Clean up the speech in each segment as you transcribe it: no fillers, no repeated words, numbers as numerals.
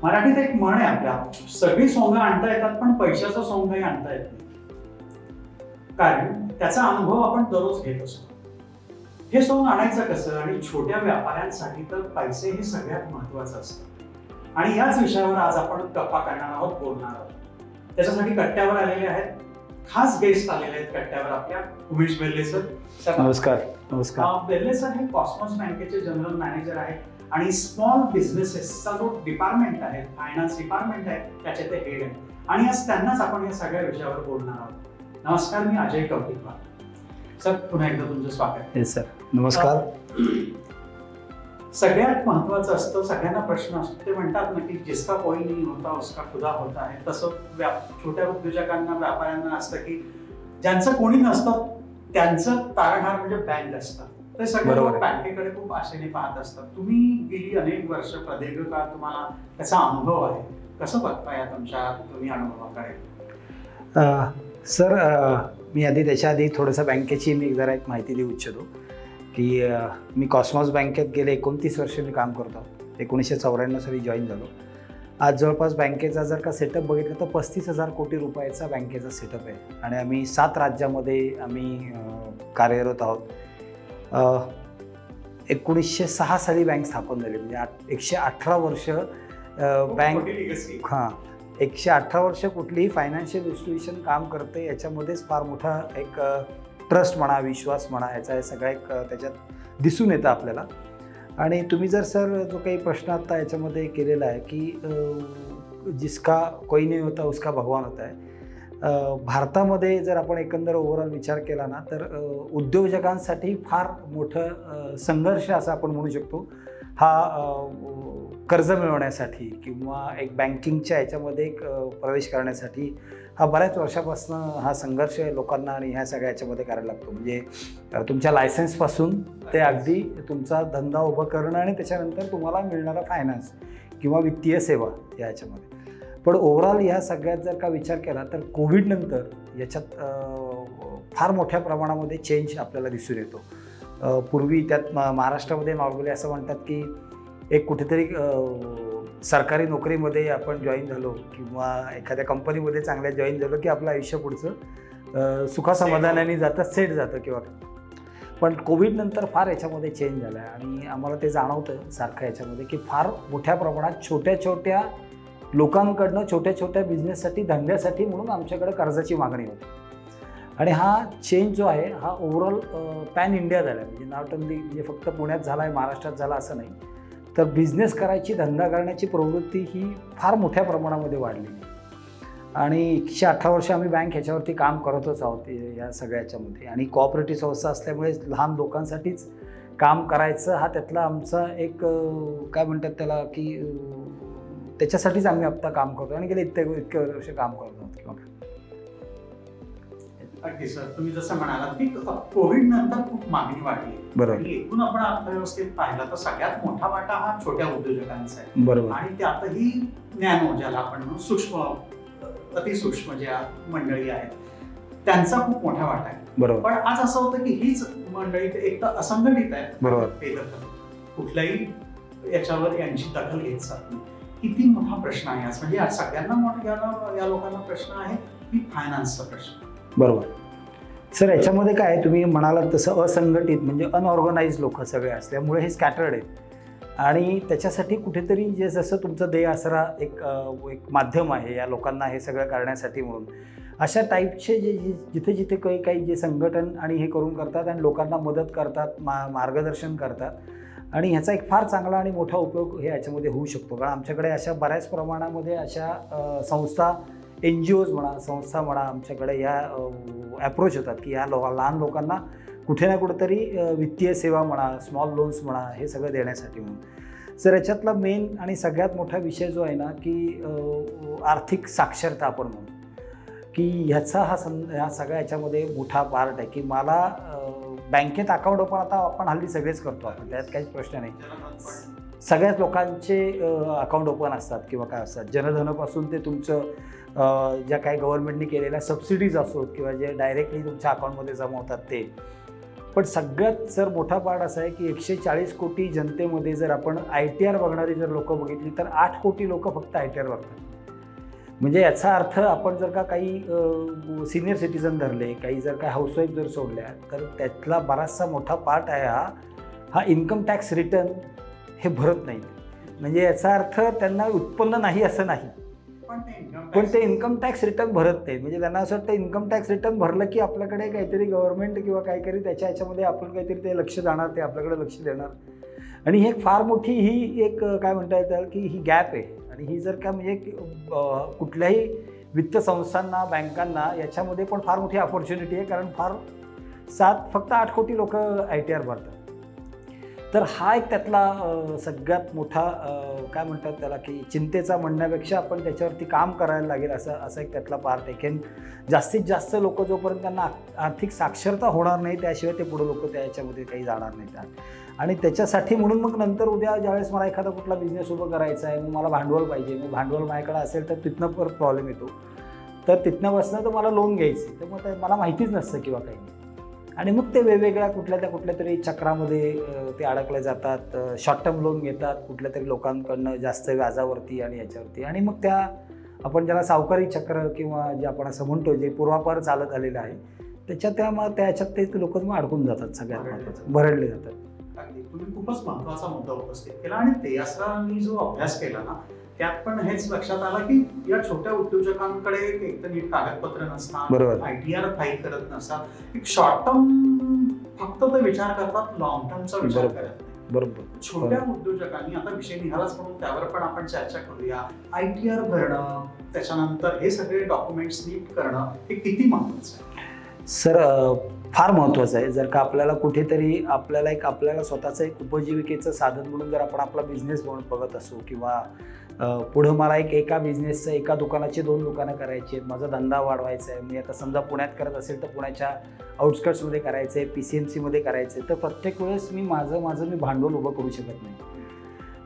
मराठीत एक म्हण आहे आपल्या, सगळी सोंग आणता येतात पण पैशाचं सोंगही आणता येत नाही. कारण त्याचा अनुभव आपण दररोज घेत असतो. हे सोंग आणायचं कसं, आणि छोट्या व्यापाऱ्यांसाठी तर पैसे हे सगळ्यात महत्वाचं असतं. आणि याच विषयावर आज आपण गप्पा करणार आहोत, बोलणार आहोत. त्याच्यासाठी कट्ट्यावर आलेले आहेत, खास गेस्ट आलेले आहेत कट्ट्यावर आपल्या, उमेश बेल्ले सर. नमस्कार. नमस्कार. बेल्ले सर हे कॉस्मॉस बँकेचे जनरल मॅनेजर आहेत आणि स्मॉल बिझनेसेसचा जो डिपार्टमेंट आहे, फायनान्स डिपार्टमेंट आहे, त्याचे ते हेड आहेत. आणि आज त्यांनाच आपण या सगळ्या विषयावर बोलणार आहोत. नमस्कार, मी अजय कौतिकवार. सर, पुन्हा एकदा तुमचं स्वागत. सर नमस्कार. सगळ्यात महत्वाचं असतं, सगळ्यांना प्रश्न असतो, ते म्हणतात ना की जिसका कोई नहीं होता उसका खुदा होता है. तसं छोट्या उद्योजकांना, व्यापाऱ्यांना असतं की ज्यांचं कोणी नसतं त्यांचं तारणहार म्हणजे बँक असतं. ते सगळे लोक बँकेकडे खूप आशेने पाहत असतात. तुम्ही गेली अनेक वर्ष, प्रदीर्घ काळ तुम्हाला त्याचा अनुभव आहे. कसं बघताय तुमच्या तुम्ही अनुभवाकडे? सर, मी त्याच्या आधी थोडंसं बँकेची मी जरा एक माहिती देऊ इच्छितो की मी कॉस्मॉस बँकेत गेले 29 वर्ष मी काम करतो. 1994 साली जॉईन झालो. आज जवळपास बँकेचा जर का सेटअप बघितलं तर 35,000 कोटी रुपयाचा बँकेचा सेटअप आहे आणि आम्ही 7 राज्यामध्ये आम्ही कार्यरत आहोत. 1906 साली बँक स्थापन झाली, म्हणजे 118 वर्ष बँक. 118 वर्ष कुठलीही फायनान्शियल इन्स्टिट्यूशन काम करते, याच्यामध्येच फार मोठा एक ट्रस्ट म्हणा, विश्वास म्हणा, याचा हे सगळं एक त्याच्यात दिसून येतं आपल्याला. आणि तुम्ही जर सर जो काही प्रश्न आता याच्यामध्ये केलेला आहे की जिसका कोई नहीं होता उसका भगवान होता है, भारतामध्ये जर आपण एकंदर ओव्हरऑल विचार केला ना तर उद्योजकांसाठी फार मोठं संघर्ष असं आपण म्हणू शकतो. हा कर्ज मिळवण्यासाठी किंवा एक बँकिंगच्या याच्यामध्ये एक प्रवेश करण्यासाठी हा बऱ्याच वर्षापासून हा संघर्ष लोकांना आणि ह्या सगळ्या याच्यामध्ये करायला लागतो. म्हणजे तुमच्या लायसन्सपासून ते अगदी तुमचा धंदा उभं करणं आणि त्याच्यानंतर तुम्हाला मिळणारा फायनान्स किंवा वित्तीय सेवा याच्यामध्ये. पण ओव्हरऑल ह्या सगळ्यात जर का विचार केला तर कोविडनंतर याच्यात फार मोठ्या प्रमाणामध्ये चेंज आपल्याला दिसून येतो. पूर्वी त्यात महाराष्ट्रामध्ये नॉर्मली असं म्हणतात की एक कुठेतरी सरकारी नोकरीमध्ये आपण जॉईन झालो किंवा एखाद्या कंपनीमध्ये चांगल्या जॉईन झालो की आपलं आयुष्य पुढचं सुखासमाधानाने जातं, सेट जातं किंवा. पण कोविडनंतर फार याच्यामध्ये चेंज झाला आहे आणि आम्हाला ते जाणवतं सारखं याच्यामध्ये की फार मोठ्या प्रमाणात छोट्या छोट्या लोकांकडनं छोट्या छोट्या बिझनेससाठी, धंद्यासाठी म्हणून आमच्याकडे कर्जाची मागणी होती. आणि हा चेंज जो आहे हा ओव्हरऑल पॅन इंडिया झाला आहे. म्हणजे नॉट ओन्ली म्हणजे फक्त पुण्यात झाला आहे, महाराष्ट्रात झाला असं नाही, तर बिझनेस करायची, धंदा करण्याची प्रवृत्ती ही फार मोठ्या प्रमाणामध्ये वाढलेली आहे. आणि 118 वर्ष आम्ही बँक ह्याच्यावरती काम करतच आहोत या सगळ्या ह्याच्यामध्ये. आणि कोऑपरेटिव्ह संस्था असल्यामुळे लहान लोकांसाठीच काम करायचं हा त्यातला आमचा एक काय म्हणतात त्याला की त्याच्यासाठीच आम्ही आता काम करतो आणि गेले इतके वर्ष काम करतो आहोत किंवा. अगदी सर, तुम्ही जसं म्हणालात की कोविड नंतर खूप मागणी वाढली. बरोबर. एकूण आपण अर्थव्यवस्थेत पाहिलं तर सगळ्यात मोठा वाटा हा छोट्या उद्योजकांचा आहे. बरोबर. आणि त्यातही ज्ञानो, ज्याला आपण म्हणून सूक्ष्म, अतिसूक्ष्म ज्या मंडळी आहेत त्यांचा खूप मोठा वाटा आहे. बरोबर. पण आज असं होतं की हीच मंडळी एक तर असंघटित आहे. बरोबर. कुठल्याही याच्यावर यांची दखल घेत जात नाही. किती मोठा प्रश्न आहे आज. म्हणजे सगळ्यांना मोठा या लोकांना प्रश्न आहे की फायनान्सचा प्रश्न. बरोबर. सर, याच्यामध्ये काय तुम्ही म्हणालात तसं असंघटित म्हणजे अनऑर्गनाइज लोक सगळे असल्यामुळे हे स्कॅटर्ड आहेत. आणि त्याच्यासाठी कुठेतरी जे जसं तुमचं देह आसरा एक माध्यम आहे या लोकांना हे सगळं करण्यासाठी म्हणून, अशा टाईपचे जे जिथे जिथे काही जे संघटन आणि हे करून करतात आणि लोकांना मदत करतात, मार्गदर्शन करतात, आणि ह्याचा एक फार चांगला आणि मोठा उपयोग हे याच्यामध्ये होऊ शकतो. कारण आमच्याकडे अशा बऱ्याच प्रमाणामध्ये अशा संस्था, NGOज म्हणा, संस्था म्हणा, आमच्याकडे या ॲप्रोच होतात की या लहान लोकांना कुठे ना कुठेतरी वित्तीय सेवा म्हणा, स्मॉल लोन्स म्हणा, हे सगळं देण्यासाठी म्हणून. सर, याच्यातला मेन आणि सगळ्यात मोठा विषय जो आहे ना की आर्थिक साक्षरता आपण म्हणू की ह्याचा ह्या सगळ्या याच्यामध्ये मोठा पार्ट आहे की मला बँकेत अकाउंट ओपन आता आपण हल्ली सगळेच करतो आपण, त्यात काहीच प्रश्न नाही. सगळ्याच लोकांचे अकाउंट ओपन असतात किंवा काय असतात. जनधनपासून ते तुमचं ज्या काही गव्हर्नमेंटने केलेल्या सबसिडीज असोत किंवा जे डायरेक्टली तुमच्या अकाउंटमध्ये जमा होतात ते, पण सगळ्यात जर मोठा पार्ट असा आहे की 140 कोटी जनतेमध्ये जर आपण ITR बघणारी जर लोक बघितली तर 8 कोटी लोक फक्त ITR बघतात. म्हणजे याचा अर्थ आपण जर का काही सिनियर सिटीजन धरले, काही जर का हाऊसवाईफ जर सोडल्या, तर त्यातला बराचसा मोठा पार्ट आहे हा इन्कम टॅक्स रिटर्न हे भरत नाही. म्हणजे याचा अर्थ त्यांना उत्पन्न नाही असं नाही, पण ते इन्कम टॅक्स रिटर्न भरत नाही. म्हणजे त्यांना असं वाटतं इन्कम टॅक्स रिटर्न भरलं की आपल्याकडे काहीतरी गव्हर्नमेंट किंवा काहीतरी त्याच्यामध्ये आपण काहीतरी ते लक्ष जाणार, ते आपल्याकडे लक्ष देणार. आणि ही एक फार मोठी ही एक काय म्हणता येतं की ही गॅप आहे. आणि ही जर का म्हणजे कुठल्याही वित्त संस्थांना, बँकांना याच्यामध्ये पण फार मोठी अपॉर्च्युनिटी आहे, कारण फक्त 8 कोटी लोक ITR भरतात. तर हा एक त्यातला सगळ्यात मोठा काय म्हणतात त्याला की चिंतेचा म्हणण्यापेक्षा आपण त्याच्यावरती काम करायला लागेल असा एक त्यातला पार्ट आहे. की जास्तीत जास्त लोक जोपर्यंत त्यांना आर्थिक साक्षरता होणार नाही त्याशिवाय ते पुढे लोक त्याच्यामध्ये काही जाणार नाहीत. आणि त्याच्यासाठी म्हणून मग नंतर उद्या ज्यावेळेस मला एखादा कुठला बिझनेस उभं करायचा आहे, मग मला भांडवल पाहिजे, मग भांडवल माझ्याकडे असेल तर तिथनं परत प्रॉब्लेम येतो. तर तिथनं बसणं तर मला लोन घ्यायचं, तर मग मला माहितीच नसतं किंवा काही. आणि मग ते वेगवेगळ्या कुठल्या तरी चक्रामध्ये ते अडकले जातात. शॉर्ट टर्म लोन घेतात कुठल्या तरी लोकांकडनं जास्त व्याजावरती आणि याच्यावरती. आणि मग त्या आपण ज्याला सावकारी चक्र किंवा जे आपण असं म्हणतो जे पूर्वापार चालत आलेलं आहे त्याच्यात ते लोक मग अडकून जातात, सगळ्यात महत्त्वाचं भरडले जातात. तुम्ही खूपच महत्त्वाचा मुद्दा उपस्थित केला. आणि तेजसला मी जो अभ्यास केला ना त्यात पण हेच लक्षात आलं की या छोट्या उद्योजकांकडे एक तर नीट कागदपत्र नसतात, ITR फाईल करत नसतात, एक शॉर्ट टर्म फक्त ते विचार करतात, लॉंग टर्मचा विचार करत नाही. बरोबर. छोट्या उद्योजकांनी आता विषय निघालाच म्हणून त्यावर पण आपण चर्चा करूया. ITR भरणं, त्याच्यानंतर हे सगळे डॉक्युमेंट्स नीट करणं हे किती महत्त्वाचं आहे? सर फार महत्त्वाचं आहे. जर का आपल्याला कुठेतरी आपल्याला स्वतःचं एक उपजीविकेचं साधन म्हणून जर आपण आपला बिझनेस म्हणून बघत असू किंवा पुढं मला एका बिझनेसचं एका दुकानाची 2 दुकानं करायची आहेत, माझा धंदा वाढवायचा आहे, मी आता समजा पुण्यात करत असेल तर पुण्याच्या आउटस्कट्समध्ये करायचं आहे, PCMCमध्ये करायचं आहे, तर प्रत्येक वेळेस मी माझं भांडवल उभं करू शकत नाही.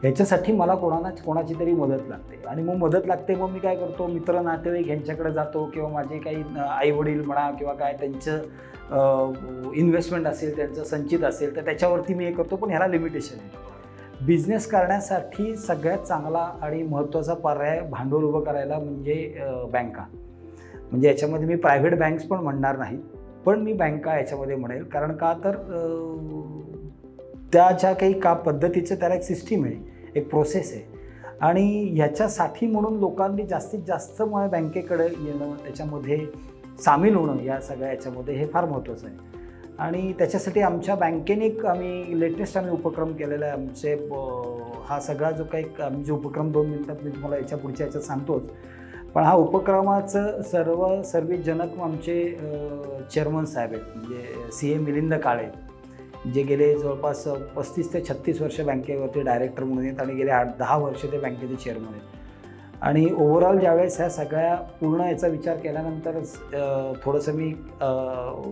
ह्याच्यासाठी मला कोणाची तरी मदत लागते. आणि मग मदत लागते, मग मी काय करतो, मित्र नातेवाईक यांच्याकडे जातो किंवा माझे काही आईवडील म्हणा किंवा काय त्यांचं इन्व्हेस्टमेंट असेल, त्यांचं संचित असेल तर त्याच्यावरती मी हे करतो. पण ह्याला लिमिटेशन आहे. बिझनेस करण्यासाठी सगळ्यात चांगला आणि महत्त्वाचा पर्याय भांडवल उभं करायला म्हणजे बँका. म्हणजे याच्यामध्ये मी प्रायव्हेट बँक्स पण म्हणणार नाही, पण मी बँका याच्यामध्ये म्हणेल. कारण का तर त्या ज्या काही पद्धतीचं त्याला एक सिस्टीम आहे, एक प्रोसेस आहे. आणि ह्याच्यासाठी म्हणून लोकांनी जास्तीत जास्त बँकेकडे येणं, त्याच्यामध्ये सामील होणं या सगळ्या याच्यामध्ये हे फार महत्त्वाचं आहे. आणि त्याच्यासाठी आमच्या बँकेने लेटेस्ट आम्ही उपक्रम केलेला आहे. आमचे हा सगळा जो काही आम्ही जो उपक्रम 2 मिनिटात मी तुम्हाला पुढच्या याच्यात सांगतोच. पण हा उपक्रमाचं सर्वजनक आमचे चेअरमन साहेब आहेत, म्हणजे CA मिलिंद काळे, जे गेले जवळपास 35 ते 36 वर्ष बँकेवरती डायरेक्टर म्हणून आहेत आणि गेले 10 वर्ष ते बँकेचे चेअरमन आहेत. आणि ओव्हरऑल ज्यावेळेस ह्या सगळ्या पूर्ण याचा विचार केल्यानंतरच थोडंसं मी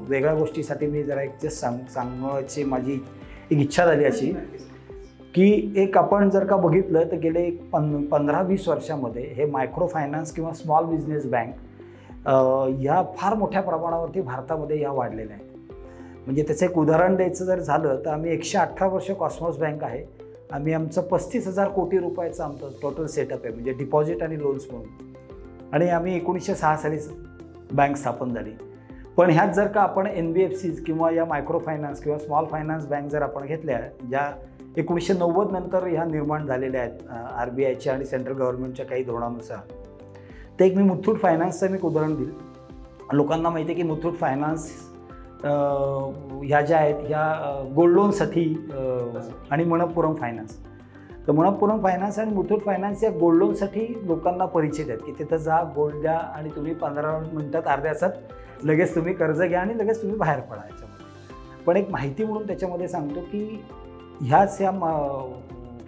वेगळ्या गोष्टीसाठी मी जरा एक जस्ट सांगण्याची माझी एक इच्छा झाली अशी की एक आपण जर का बघितलं तर गेले 15-20 वर्षामध्ये हे मायक्रो फायनान्स किंवा स्मॉल बिझनेस बँक ह्या फार मोठ्या प्रमाणावरती भारतामध्ये ह्या वाढलेल्या आहेत. म्हणजे त्याचं एक उदाहरण द्यायचं जर झालं तर आम्ही 118 वर्ष कॉस्मॉस बँक आहे. आमचं 35,000 कोटी रुपयाचं आमचं टोटल सेटअप आहे, म्हणजे डिपॉझिट आणि लोन्स म्हणून. आणि आम्ही 1906 साली बँक स्थापन झाली. पण ह्यात जर का आपण NBFCs किंवा या मायक्रो फायनान्स किंवा स्मॉल फायनान्स बँक जर आपण घेतल्या, ज्या 1990 नंतर ह्या निर्माण झालेल्या आहेत RBIच्या आणि सेंट्रल गव्हर्नमेंटच्या काही धोरणानुसार, तर एक मी मुथूट फायनान्सचं एक उदाहरण दिलं. लोकांना माहिती आहे की मुथूट फायनान्स ह्या ज्या आहेत ह्या गोल्ड लोनसाठी आणि मनप्पुरम फायनान्स. तर मनप्पुरम फायनान्स आणि मुथूट फायनान्स या गोल्ड लोनसाठी लोकांना परिचित आहेत की तिथं जा, गोल्ड द्या आणि तुम्ही 15 मिनिटात अर्ध्या तासात लगेच तुम्ही कर्ज घ्या आणि लगेच तुम्ही बाहेर पडा याच्यामध्ये. पण एक माहिती म्हणून त्याच्यामध्ये सांगतो की ह्याच या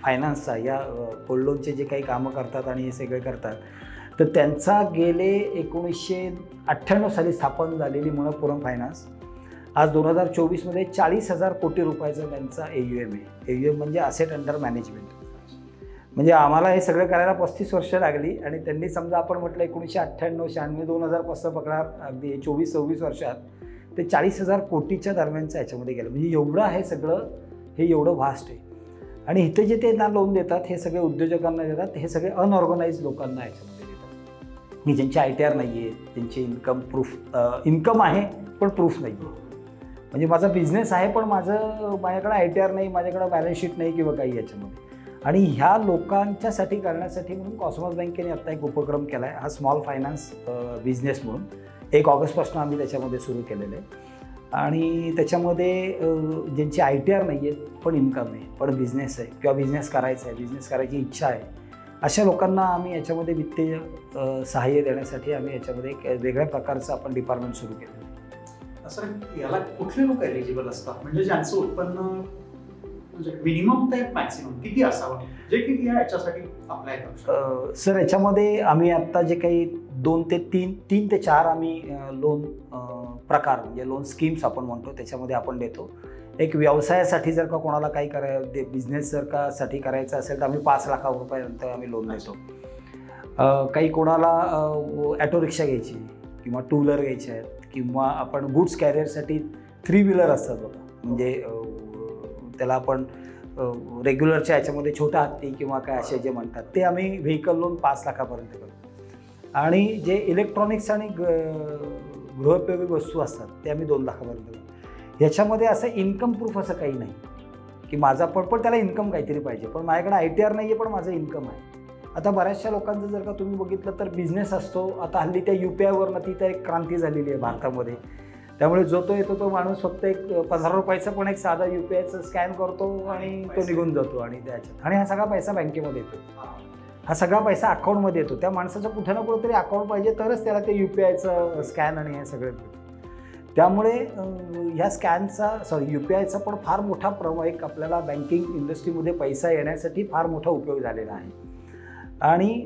फायनान्सचा या गोल्ड लोनचे जे काही कामं करतात आणि हे सगळे करतात, तर त्यांचा गेले 1998 साली स्थापन झालेली मनप्पुरम फायनान्स आज 2024मध्ये 40,000 कोटी रुपयाचा त्यांचा AUM आहे. AUM म्हणजे असेट अंडर मॅनेजमेंट. म्हणजे आम्हाला हे सगळं करायला 35 वर्ष लागली आणि त्यांनी समजा आपण म्हटलं 1998, 96, 2000 पासून पकडा, अगदी 24-26 वर्षात ते 40,000 कोटीच्या दरम्यानचं याच्यामध्ये गेलं. म्हणजे एवढं आहे सगळं, हे एवढं व्हास्ट आहे. आणि इथे जे ते ना लोन देतात हे सगळे उद्योजकांना देतात, हे सगळे अनऑर्गनाइज लोकांना याच्यामध्ये देतात, की ज्यांचे ITR नाही आहे, ज्यांचे इन्कम आहे पण प्रूफ नाही आहे. म्हणजे माझा बिझनेस आहे पण माझ्याकडे ITR नाही, माझ्याकडे बॅलन्स शीट नाही किंवा काही याच्यामध्ये. आणि ह्या लोकांच्यासाठी करण्यासाठी म्हणून कॉसमॉस बँकेने आत्ता एक उपक्रम केला आहे, हा स्मॉल फायनान्स बिझनेस म्हणून. 1 ऑगस्टपासून आम्ही त्याच्यामध्ये सुरू केलेलं आहे. आणि त्याच्यामध्ये ज्यांची ITR नाही आहेत पण इन्कम आहे, पण बिझनेस आहे किंवा बिझनेस करायचा आहे, बिझनेस करायची इच्छा आहे, अशा लोकांना आम्ही याच्यामध्ये वित्तीय सहाय्य देण्यासाठी आम्ही याच्यामध्ये एक वेगळ्या प्रकारचं आपण डिपार्टमेंट सुरू केलं आहे. सर याला कुठले लोक एलिजिबल असतात, म्हणजे ज्यांचं उत्पन्न म्हणजे मिनिमम ते मॅक्सिमम किती असावं, जे किती आहे याच्यासाठी अप्लाय करू शकतो? सर याच्यामध्ये आम्ही आत्ता जे काही 2 ते 3 ते 4 आम्ही लोन प्रकार म्हणजे लोन स्कीम्स आपण म्हणतो त्याच्यामध्ये आपण देतो. एक व्यवसायासाठी जर का कोणाला काही बिझनेस जर का साठी करायचं असेल तर आम्ही 5 लाख रुपयापर्यंत आम्ही लोन देतो. काही कोणाला ॲटो रिक्षा घ्यायची किंवा 2 व्हीलर घ्यायचे आहेत किंवा आपण गुड्स कॅरियरसाठी 3 व्हीलर असतात बघा, म्हणजे त्याला आपण रेग्युलरच्या याच्यामध्ये छोटा हत्ती किंवा काय असे जे म्हणतात ते आम्ही व्हेकल लोन 5 लाखापर्यंत करतो. आणि जे इलेक्ट्रॉनिक्स आणि गृहोपयोगी वस्तू असतात ते आम्ही 2 लाखापर्यंत करतो. याच्यामध्ये असं इन्कम प्रूफ असं काही नाही की माझा पण त्याला इन्कम काहीतरी पाहिजे, पण माझ्याकडे ITR नाही आहे पण माझं इन्कम आहे. आता बऱ्याचशा लोकांचं जर का तुम्ही बघितलं तर बिझनेस असतो, आता हल्ली त्या UPIवरनं ती तर एक क्रांती झालेली आहे भारतामध्ये. त्यामुळे जो तो येतो तो माणूस फक्त एक 15 रुपयाचा पण एक साधा UPIचं स्कॅन करतो आणि तो निघून जातो. आणि त्याच्यात आणि हा सगळा पैसा बँकेमध्ये येतो, हा सगळा पैसा अकाउंटमध्ये येतो. त्या माणसाचं कुठे ना कुठेतरी अकाउंट पाहिजे तरच त्याला ते UPIचं स्कॅन आणि हे सगळं मिळतं. त्यामुळे ह्या UPIचा पण फार मोठा एक आपल्याला बँकिंग इंडस्ट्रीमध्ये पैसा येण्यासाठी फार मोठा उपयोग झालेला आहे. आणि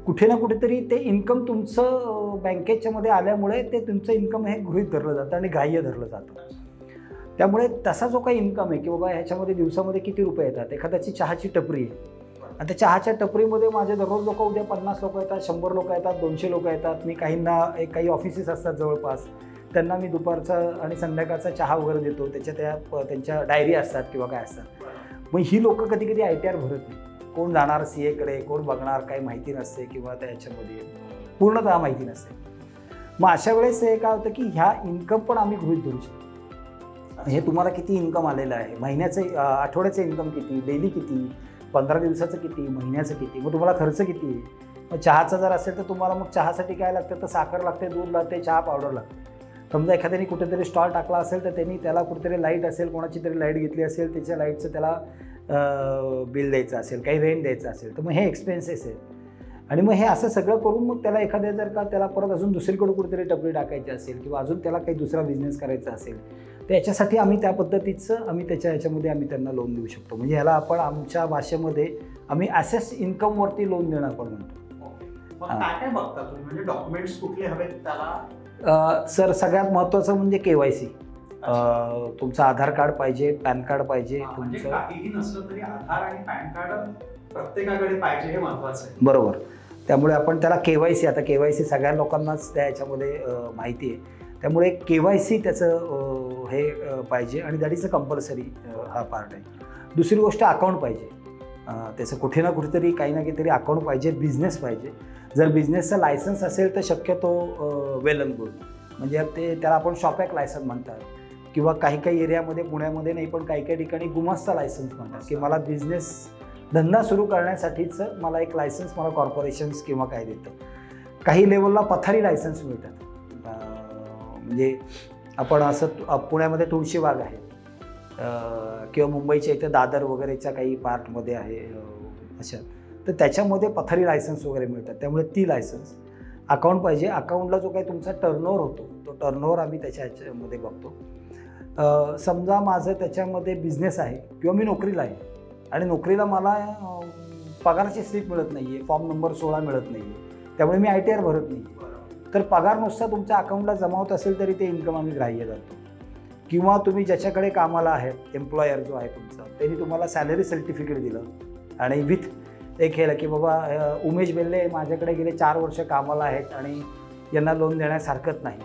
कुठे ना कुठेतरी ते इन्कम तुमचं बँकेच्या मध्ये आल्यामुळे ते तुमचं इन्कम हे गृहीत धरलं जातं आणि ग्राह्य धरलं जातं. त्यामुळे तसा जो काही इन्कम आहे की बाबा ह्याच्यामध्ये दिवसामध्ये किती रुपये येतात, एखाद्याची चहाची टपरी आहे आणि त्या चहाच्या टपरीमध्ये माझे दररोज लोक उद्या 50 लोक येतात, 100 लोक येतात, 200 लोक येतात. मी काही ऑफिसेस असतात जवळपास, त्यांना मी दुपारचा आणि संध्याकाळचा चहा वगैरे देतो, त्यांच्या डायरी असतात किंवा काय असतात. मग ही लोक कधी कधी ITR भरत नाही. कोण जाणार CAकडे, कोण बघणार, काही माहिती नसते किंवा त्याच्यामध्ये पूर्णतः माहिती नसते. मग अशा वेळेस हे काय होतं की ह्या इन्कम पण आम्ही गृहीत धरू शकतो. हे तुम्हाला किती इन्कम आलेलं आहे, महिन्याचं आठवड्याचं इन्कम किती, डेली किती, 15 दिवसाचं किती, महिन्याचं किती, मग तुम्हाला खर्च किती आहे. मग चहाचा जर असेल तर तुम्हाला मग चहासाठी काय लागतं तर साखर लागते, दूध लागते, चहा पावडर लागते. समजा एखाद्याने कुठेतरी स्टॉल टाकला असेल तर त्यांनी त्याला कुठेतरी लाईट असेल, कोणाची तरी लाईट घेतली असेल, त्याच्या लाईटचं त्याला बिल द्यायचं असेल, काही रेंट द्यायचं असेल तर मग हे एक्सपेन्सेस आहेत. आणि मग हे असं सगळं करून मग त्याला एखाद्या जर का त्याला परत अजून दुसरीकडे कुठेतरी टपरी टाकायची असेल किंवा अजून त्याला काही दुसरा बिझनेस करायचा असेल तर याच्यासाठी आम्ही त्या पद्धतीचं आम्ही ह्याच्यामध्ये आम्ही त्यांना लोन देऊ शकतो. म्हणजे ह्याला आपण आमच्या भाषेमध्ये आम्ही ॲसेस इन्कमवरती लोन देणं आपण म्हणतो. काय बघता तुम्ही, म्हणजे डॉक्युमेंट्स कुठले हवेत त्याला? सर सगळ्यात महत्त्वाचं म्हणजे KYC. तुमचं आधार कार्ड पाहिजे, पॅन कार्ड पाहिजे. तुमचं काहीही नसलं तरी आधार आणि पॅन कार्ड प्रत्येकाकडे पाहिजे, हे महत्त्वाचं आहे. बरोबर. त्यामुळे आपण त्याला KYC, आता KYC सगळ्या लोकांनाच त्या याच्यामध्ये माहिती आहे. त्यामुळे KYC त्याचं हे पाहिजे आणि दॅट इज अ कंपल्सरी हा पार्ट आहे. दुसरी गोष्ट अकाउंट पाहिजे. त्याचं कुठे ना कुठेतरी काही ना काहीतरी अकाउंट पाहिजे, बिझनेस पाहिजे. जर बिझनेसचं लायसन्स असेल तर शक्यतो वेल अँड गुड, म्हणजे त्याला आपण शॉप ॲक्ट लायसन्स म्हणतात किंवा काही एरियामध्ये, पुण्यामध्ये नाही पण काही ठिकाणी गुमास्ता लायसन्स म्हणतात की मला बिझनेस धंदा सुरू करण्यासाठीचं मला एक लायसन्स मला कॉर्पोरेशन्स किंवा काय देतं. काही लेवलला पथारी लायसन्स मिळतात. म्हणजे आपण असं पुण्यामध्ये तुळशीबाग आहे किंवा मुंबईच्या इथे दादर वगैरेच्या काही पार्टमध्ये आहे अशा, तर त्याच्यामध्ये पथारी लायसन्स वगैरे मिळतात. त्यामुळे ती लायसन्स, अकाउंट पाहिजे. अकाउंटला जो काही तुमचा टर्नओव्हर होतो तो टर्नओव्हर आम्ही ह्याच्यामध्ये बघतो. समजा माझं त्याच्यामध्ये बिझनेस आहे किंवा मी नोकरीला आहे आणि नोकरीला मला पगाराची स्लिप मिळत नाही आहे, फॉर्म नंबर 16 मिळत नाही आहे, त्यामुळे मी ITR भरत नाही. तर पगार नुसता तुमच्या अकाउंटला जमा होत असेल तरी ते इन्कम आम्ही ग्राह्य धरतो. किंवा तुम्ही ज्याच्याकडे कामाला आहेत, एम्प्लॉयर जो आहे तुमचा, त्यांनी तुम्हाला सॅलरी सर्टिफिकेट दिलं आणि विथ एक केलं की बाबा उमेश बेल्ले माझ्याकडे गेले 4 वर्ष कामाला आहेत आणि यांना लोन देण्यास हरकत नाही.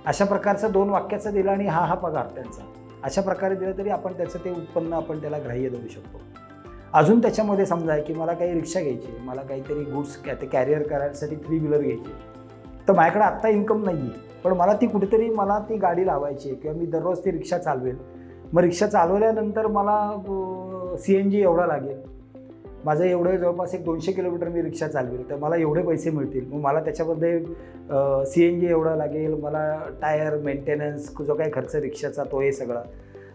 अशा प्रकारचं 2 वाक्याचं दिलं आणि हा पगार त्यांचा अशा प्रकारे दिलं तरी आपण त्याचं ते उत्पन्न आपण त्याला ग्राह्य धरू शकतो. अजून त्याच्यामध्ये समजा की मला काही रिक्षा घ्यायची, मला काहीतरी गुड्स कॅरियर करायसाठी 3 व्हीलर घ्यायची, तर माझ्याकडे आत्ता इन्कम नाही आहे, पण मला ती कुठेतरी मला ती गाडी लावायची आहे किंवा मी दररोज ती रिक्षा चालवेल. मग रिक्षा चालवल्यानंतर मला CNG एवढा लागेल, माझं एवढं जवळपास एक 200 किलोमीटर मी रिक्षा चालवेल तर मला एवढे पैसे मिळतील. मग मला त्याच्यामध्ये CNG एवढा लागेल, मला टायर मेंटेनन्स जो काही खर्च रिक्षाचा तो हे सगळं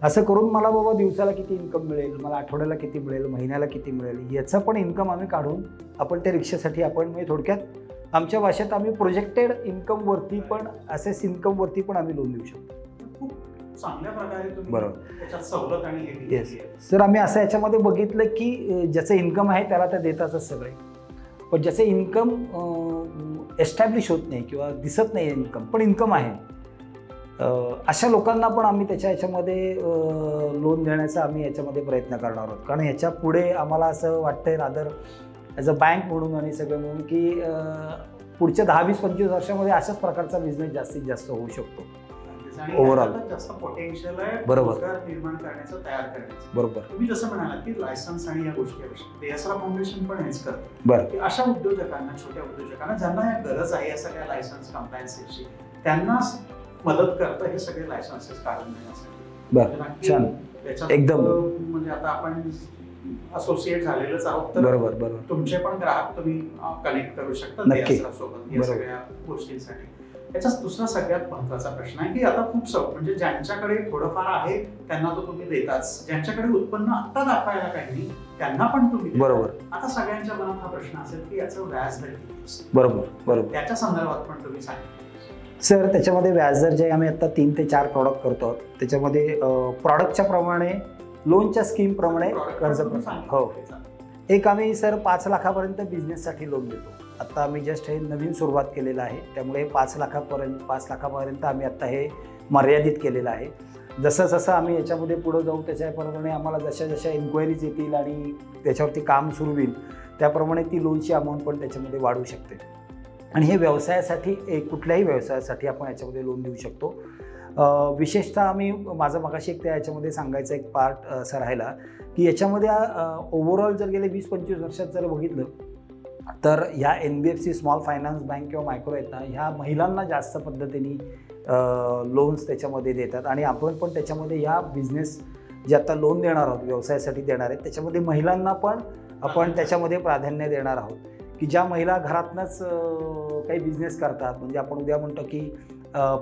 असं करून मला बाबा दिवसाला किती इन्कम मिळेल, मला आठवड्याला किती मिळेल, महिन्याला किती मिळेल, याचं पण इन्कम आम्ही काढून आपण त्या रिक्षासाठी आपण म्हणजे थोडक्यात आमच्या भाषेत आम्ही प्रोजेक्टेड इन्कमवरती पण असेस इन्कमवरती पण आम्ही लोन देऊ शकतो. खूप चांगल्या प्रकारे तुम्ही बरोबर त्याच्यात सवलत आणि हे येस सर. आम्ही असं याच्यामध्ये बघितलं की ज्याचं इन्कम आहे त्याला तर देतातच सगळे, पण ज्याचं इन्कम एस्टॅब्लिश होत नाही किंवा दिसत नाही इन्कम पण इन्कम आहे अशा लोकांना पण आम्ही त्याच्या याच्यामध्ये लोन देण्याचा आम्ही याच्यामध्ये प्रयत्न करणार आहोत. कारण ह्याच्या पुढे आम्हाला असं वाटतंय रादर ॲज अ बँक म्हणून आणि सगळं म्हणून की पुढच्या 10-20-25 वर्षामध्ये अशाच प्रकारचा बिझनेस जास्तीत जास्त होऊ शकतो ओव्हरऑल. जास्त पोटेन्शियल आहे बरोबर निर्माण करण्याचं, तयार करण्याचं. बरोबर. तुम्ही जसं म्हणालात की लायसन्स आणि या गोष्टी DSRA फाउंडेशन पण हेच करतं. बरं. की अशा उद्योजकांना, छोट्या उद्योजकांना ज्यांना या गरज आहे या सगळ्या लायसन्स कंप्लायन्सची, त्यांना मदत करतं हे सगळे लायसन्सेस काढून देण्यासाठी. बरं, छान, एकदम. म्हणजे आता आपण असोसिएट झालेलंच आहोत तर बरोबर बरोबर तुमचे पण ग्राहक तुम्ही कनेक्ट करू शकता DSRA सोबत या सगळ्या गोष्टींसाठी. याचाच दुसरा सगळ्यात महत्त्वाचा प्रश्न आहे की आता खूप म्हणजे ज्यांच्याकडे थोडंफार आहे त्यांना तो तुम्ही देताच, ज्यांच्याकडे उत्पन्न आत्ता दाखवायला काही नाही त्यांना पण तुम्ही देता. बरोबर. आता सगळ्यांच्या मनात हा प्रश्न असेल की याचं व्याज दर किती असतं. बरोबर बरोबर. त्याच्या संदर्भात पण तुम्ही सांगितलं सर. त्याच्यामध्ये व्याजदर जे आम्ही आता 3 ते 4 प्रॉडक्ट करतो त्याच्यामध्ये प्रॉडक्टच्या प्रमाणे लोनच्या स्कीम प्रमाणे कर्ज. हो, एक आम्ही सर 5 लाखापर्यंत बिझनेससाठी लोन देतो. आता आम्ही जस्ट हे नवीन सुरुवात केलेलं आहे त्यामुळे 5 लाखापर्यंत आम्ही आत्ता हे मर्यादित केलेलं आहे. जसं जसं आम्ही याच्यामध्ये पुढं जाऊ त्याच्याप्रमाणे आम्हाला जशा इन्क्वायरीज येतील आणि त्याच्यावरती काम सुरू होईल त्याप्रमाणे ती लोनची अमाऊंट पण त्याच्यामध्ये वाढू शकते. आणि हे व्यवसायासाठी कुठल्याही व्यवसायासाठी आपण याच्यामध्ये लोन देऊ शकतो. विशेषतः आम्ही माझं मगाशी एक याच्यामध्ये सांगायचं एक पार्ट असं राहिला की याच्यामध्ये ओव्हरऑल जर गेले 20-25 वर्षात जर बघितलं तर ह्या NBFC स्मॉल फायनान्स बँक किंवा मायक्रो आहेत ना, ह्या महिलांना जास्त पद्धतीने लोन्स त्याच्यामध्ये देतात. आणि आपण पण त्याच्यामध्ये ह्या बिझनेस जे आता लोन देणार आहोत व्यवसायासाठी देणार आहेत त्याच्यामध्ये महिलांना पण आपण त्याच्यामध्ये प्राधान्य देणार आहोत की ज्या महिला घरातनंच काही बिझनेस करतात. म्हणजे आपण उद्या म्हणतो की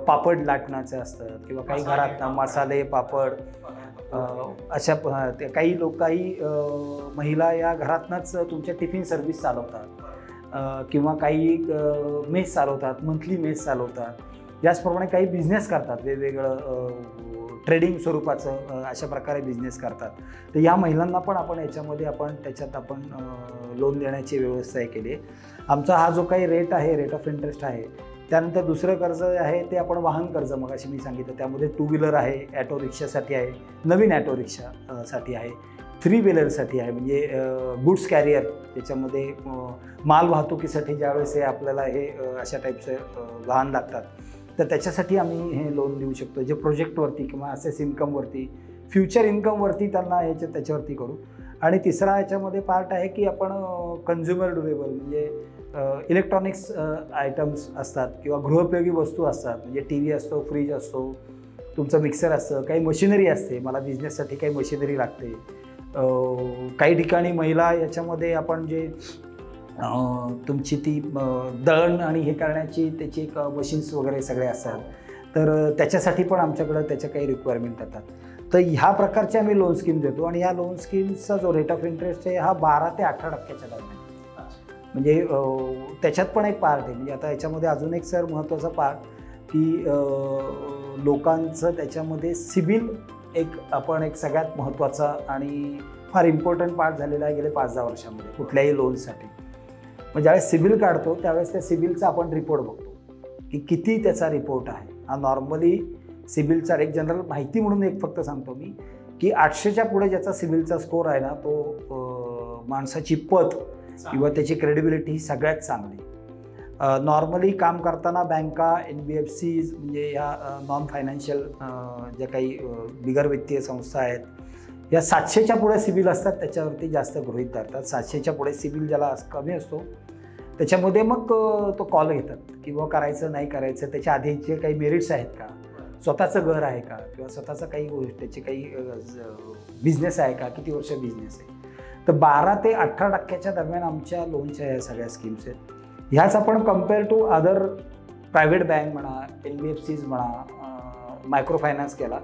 पापड लाटण्याचे असतात किंवा काही घरातनं मसाले पापड अशा काही महिला या घरातनंच तुमच्या टिफिन सर्व्हिस चालवतात किंवा काही मेस चालवतात, मंथली मेस चालवतात. याचप्रमाणे काही बिझनेस करतात वेगवेगळं ट्रेडिंग स्वरूपाचं अशा प्रकारे बिझनेस करतात. तर या महिलांना पण आपण याच्यामध्ये त्याच्यात आपण लोन देण्याची व्यवस्था केली आहे. आमचा हा जो काही रेट ऑफ इंटरेस्ट आहे. त्यानंतर दुसरं कर्ज आहे ते आपण वाहन कर्ज मगाशी मी सांगितलं त्यामध्ये 2 व्हीलर आहे, ॲटो रिक्षासाठी आहे, नवीन ॲटो रिक्षासाठी आहे, 3 व्हीलरसाठी आहे म्हणजे गुड्स कॅरियर त्याच्यामध्ये माल वाहतुकीसाठी ज्यावेळेस आपल्याला हे अशा टाईपचं वाहन लागतात तर त्याच्यासाठी आम्ही हे लोन देऊ शकतो जे प्रोजेक्टवरती किंवा असेस इन्कमवरती, फ्युचर इन्कमवरती त्यांना त्याच्यावरती करू. आणि तिसरा याच्यामध्ये पार्ट आहे की आपण कन्झ्युमर ड्युरेबल म्हणजे इलेक्ट्रॉनिक्स आयटम्स असतात किंवा गृहोपयोगी वस्तू असतात म्हणजे TV असतो, फ्रीज असतो, तुमचं मिक्सर असतं, काही मशिनरी असते, मला बिझनेससाठी काही मशिनरी लागते. काही ठिकाणी महिला याच्यामध्ये आपण जे तुमची ती दळण आणि हे करण्याची त्याची एक मशीन्स वगैरे सगळे असतात तर त्याच्यासाठी पण आमच्याकडं त्याच्या काही रिक्वायरमेंट येतात. तर ह्या प्रकारचे आम्ही लोन स्कीम देतो आणि या लोन स्कीमचा जो रेट ऑफ इंटरेस्ट आहे हा 12 ते 18% दरम्यान. म्हणजे त्याच्यात पण एक पार्ट आहे म्हणजे आता याच्यामध्ये अजून एक सर महत्त्वाचा पार्ट की लोकांचं त्याच्यामध्ये सिबिल एक सगळ्यात महत्त्वाचा आणि फार इम्पॉर्टंट पार्ट झालेला आहे गेले 5-10 वर्षामध्ये कुठल्याही लोनसाठी. मग ज्यावेळेस सिबिल काढतो त्यावेळेस त्या सिबिलचा आपण रिपोर्ट बघतो की किती त्याचा रिपोर्ट आहे. हा नॉर्मली सिबिलचा एक जनरल माहिती म्हणून एक फक्त सांगतो मी की 800च्या पुढे ज्याचा सिबिलचा स्कोर आहे ना तो माणसाची पत किंवा त्याची क्रेडिबिलिटी ही सगळ्यात चांगली. नॉर्मली काम करताना बँका, NBFCs म्हणजे ह्या नॉन फायनान्शियल ज्या काही बिगर वित्तीय संस्था आहेत या 700च्या पुढे सिबिल असतात त्याच्यावरती जास्त गृहीत धरतात. 700च्या पुढे सिबिल ज्याला कमी असतो त्याच्यामध्ये मग तो कॉल घेतात किंवा करायचं नाही करायचं, त्याच्या आधीचे काही मेरिट्स आहेत का, स्वतःचं घर आहे का किंवा स्वतःचं काही गोष्ट त्याची काही बिझनेस आहे का, किती वर्ष बिझनेस आहे. तर 12 ते 18% दरम्यान आमच्या लोनच्या या सगळ्या स्कीम्स आहेत. ह्याच आपण compare to other private bank म्हणा, NBFCs म्हणा, मायक्रो फायनान्स केला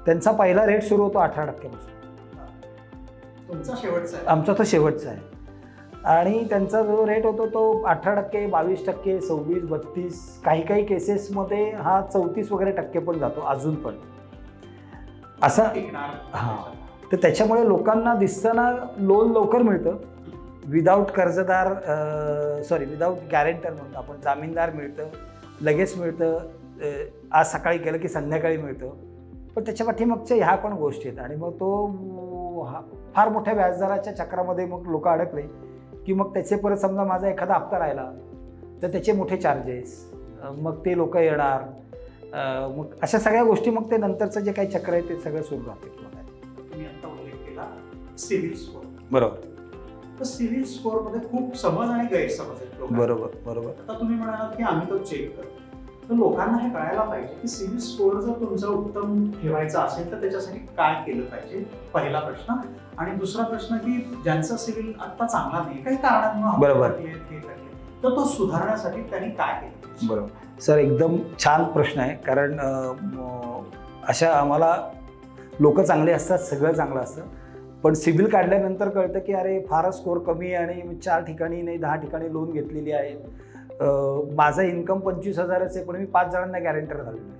त्यांचा पहिला रेट सुरू होतो 18% पासून. तुमचा शेवटचा आहे? आमचा तो शेवटचा आहे. आणि त्यांचा जो रेट होतो तो 18%, 22%, 26%, 32%, काही काही केसेसमध्ये हा 34% वगैरे टक्के पण जातो अजून पण असं. हां, तर त्याच्यामुळे लोकांना दिसताना लोन लवकर मिळतं, विदाऊट कर्जदार विदाऊट गॅरेंटर म्हणतो आपण, जामीनदार मिळतं, लगेच मिळतं, आज सकाळी केलं की संध्याकाळी मिळतं. पण त्याच्या पाठीमागच्या ह्या पण गोष्टी आहेत. आणि मग तो फार मोठ्या व्याजदराच्या चक्रामध्ये मग लोक अडकले की मग त्याचे परत समजा माझा एखादा हप्ता राहिला तर त्याचे मोठे चार्जेस, मग ते लोक येणार, मग अशा सगळ्या गोष्टी, मग ते नंतरचं जे काही चक्र आहे ते सगळं सुरू राहते. तुम्ही आता उल्लेख केला सिबिल स्कोअर. बरोबर. तर सिबिल स्कोअर मध्ये खूप समज आणि गैरसमज आहेत. बरोबर बरोबर. आता तुम्ही म्हणालात की आम्ही तो चेक करतो, तर लोकांना हे कळायला पाहिजे की सिबिल स्कोअर जर तुमचा उत्तम ठेवायचा असेल तर त्याच्यासाठी काय केलं पाहिजे, पहिला प्रश्न. आणि दुसरा प्रश्न की ज्यांचा सिबिल आता चांगला नाही, काही कारणांमुळे, बरोबर, तर तो सुधारण्यासाठी त्यांनी काय केलं. बरोबर सर, एकदम छान प्रश्न आहे. कारण अशा आम्हाला लोक चांगले असतात, सगळं चांगलं असतं, पण सिबिल काढल्यानंतर कळतं की अरे फारच स्कोअर कमी आहे आणि 4 ठिकाणी नाही 10 ठिकाणी लोन घेतलेली आहेत. माझं इन्कम 25,000च आहे पण मी 5 जणांना गॅरेंटर झालेलो आहे.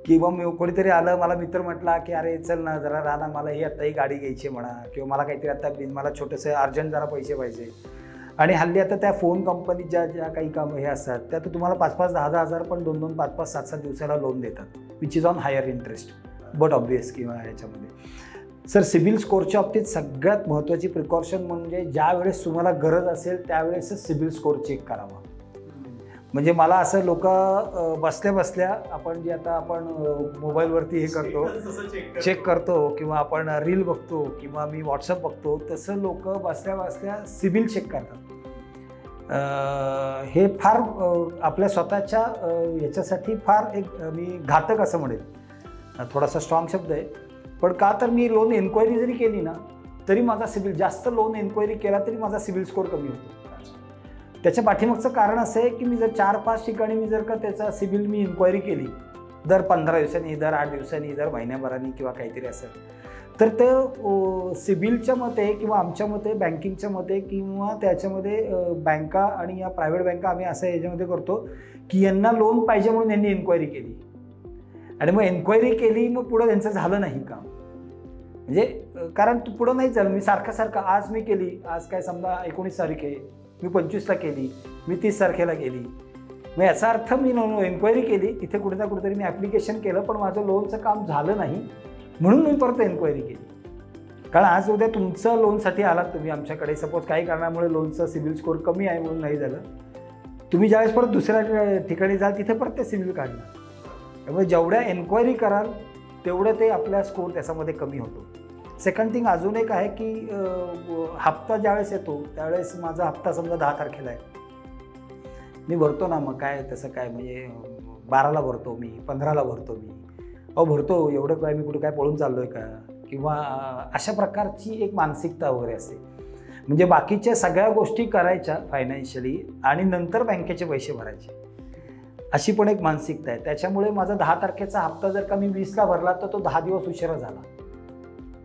किंवा मी कोणीतरी आलं, मला मित्र म्हटला की अरे चल ना जरा राहा ना, मला ही आत्ता ही गाडी घ्यायची म्हणा, किंवा मला काहीतरी आता मला छोटंसं अर्जंट जरा पैसे पाहिजे. आणि हल्ली आता त्या फोन कंपनी ज्या काही कामं हे असतात त्या तर तुम्हाला 5-5, 10,000 पण 2-2, 5-5, 7-7 दिवसाला लोन देतात, which is on higher interest but obvious. किंवा ह्याच्यामध्ये सर सिबिल स्कोअरच्या बाबतीत सगळ्यात महत्त्वाची प्रिकॉशन म्हणजे ज्या वेळेस तुम्हाला गरज असेल त्यावेळेसच सिबिल स्कोअर चेक करावा. म्हणजे मला असं लोक बसल्या बसल्या आपण जे आता आपण मोबाईलवरती हे करतो, चेक करतो किंवा आपण रील बघतो किंवा मी व्हॉट्सअप बघतो, तसं लोक बसल्या बसल्या सिबिल चेक करतात. हे फार आपल्या स्वतःच्या ह्याच्यासाठी फार एक मी घातक असं म्हणेल, थोडासा स्ट्रॉंग शब्द आहे. पण का तर मी लोन एन्क्वायरी जरी केली ना तरी माझा सिबिल, जास्त लोन एन्क्वायरी केला तरी माझा सिबिल स्कोअर कमी होतो. त्याच्या पाठीमागचं कारण असं आहे की मी जर 4-5 ठिकाणी मी जर का त्याचा सिबिल मी इन्क्वायरी केली, दर 15 दिवसांनी, दर 8 दिवसांनी, दर महिन्याभरानी किंवा काहीतरी असेल, तर ते सिबिलच्या मते किंवा आमच्या मते, बँकिंगच्या मते किंवा त्याच्यामध्ये बँका आणि या प्रायव्हेट बँका आम्ही असं याच्यामध्ये करतो की यांना लोन पाहिजे म्हणून यांनी इन्क्वायरी केली आणि मग एन्क्वायरी केली, मग पुढं त्यांचं झालं नाही काम. म्हणजे कारण पुढं नाही झालं, मी सारखं आज मी केली, आज काय समजा 19 तारीख आहे, मी 25ला केली, मी 30 तारखेला केली, मग याचा अर्थ मी एन्क्वायरी केली, तिथे कुठे ना कुठेतरी मी ॲप्लिकेशन केलं पण माझं लोनचं काम झालं नाही म्हणून मी परत एन्क्वायरी केली. कारण आज उद्या तुमचं लोनसाठी आलात तुम्ही आमच्याकडे, सपोज काही कारणामुळे लोनचं सिबिल स्कोअर कमी आहे म्हणून नाही झालं, तुम्ही ज्यावेळेस परत दुसऱ्या ठिकाणी जाल तिथे परत ते सिबिल काढणार. त्यामुळे जेवढ्या एन्क्वायरी कराल तेवढं ते आपल्या स्कोअर त्याच्यामध्ये कमी होतो. सेकंड थिंग अजून एक आहे की हप्ता ज्यावेळेस येतो त्यावेळेस माझा हप्ता समजा 10 तारखेला आहे, मी भरतो ना, मग काय तसं काय म्हणजे 12ला भरतो मी, 15ला भरतो मी, भरतो एवढं काय मी कुठे काय पळून चाललो आहे का, किंवा अशा प्रकारची एक मानसिकता वगैरे असते. म्हणजे बाकीच्या सगळ्या गोष्टी करायच्या फायनान्शियली आणि नंतर बँकेचे पैसे भरायचे, अशी पण एक मानसिकता आहे. त्याच्यामुळे माझा 10 तारखेचा हप्ता जर का मी 20ला भरला तर तो 10 दिवस उशिरा झाला,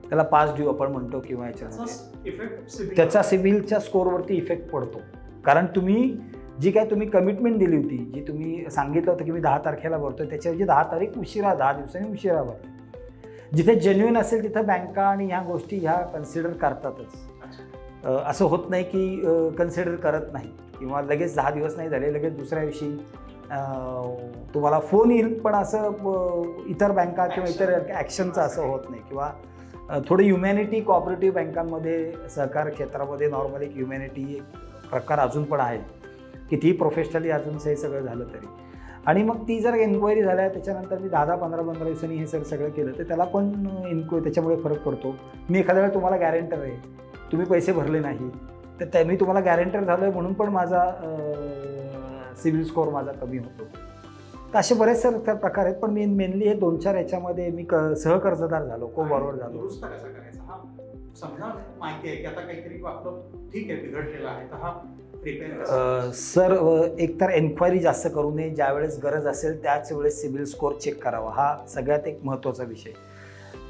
त्याला पास ड्यू आपण म्हणतो किंवा याच्यामध्ये त्याचा सिबिलच्या स्कोअरवरती इफेक्ट पडतो. कारण तुम्ही जी काय तुम्ही कमिटमेंट दिली होती, जी तुम्ही सांगितलं होतं की मी 10 तारखेला भरतो, त्याच्याऐवजी 10 तारीख उशिरा, 10 दिवसांनी उशिरा भरतो. जिथे जेन्युइन असेल तिथं बँका आणि ह्या गोष्टी ह्या कन्सिडर करतातच. असं होत नाही की कन्सिडर करत नाही किंवा लगेच 10 दिवस नाही झाले लगेच दुसऱ्या दिवशी तुम्हाला फोन येईल, पण असं इतर बँका किंवा इतर ॲक्शनचं असं होत नाही. किंवा थोडी ह्युमॅनिटी कोऑपरेटिव्ह बँकांमध्ये, सहकार क्षेत्रामध्ये नॉर्मली एक ह्युमॅनिटी एक प्रकार अजून पण आहे. कितीही प्रोफेशनली अजून हे सगळं झालं तरी. आणि मग ती जर एन्क्वायरी झाल्या त्याच्यानंतर मी 10-15 दिवसांनी हे सगळं केलं तर त्याला पण त्याच्यामुळे फरक पडतो. मी एखाद्या वेळेला तुम्हाला गॅरेंटर आहे, तुम्ही पैसे भरले नाही तर मी तुम्हाला गॅरेंटर झालो आहे म्हणून पण माझा सिबिल स्कोअर माझा कमी होतो. तर असे बरेचसे प्रकार आहेत, पण मी मेनली हे 2-4 याच्यामध्ये मी सहकर्जदार झालो, को बॉरोवर झालो. दुरुस्त कसा करायचा हा समजा माहिती आहे की आता काहीतरी आपलं ठीक आहे बिघडलेलं आहे तर हा सर एकतर एन्क्वायरी जास्त करू नये, ज्या वेळेस गरज असेल त्याच वेळेस सिबिल स्कोअर चेक करावा, हा सगळ्यात एक महत्त्वाचा विषय.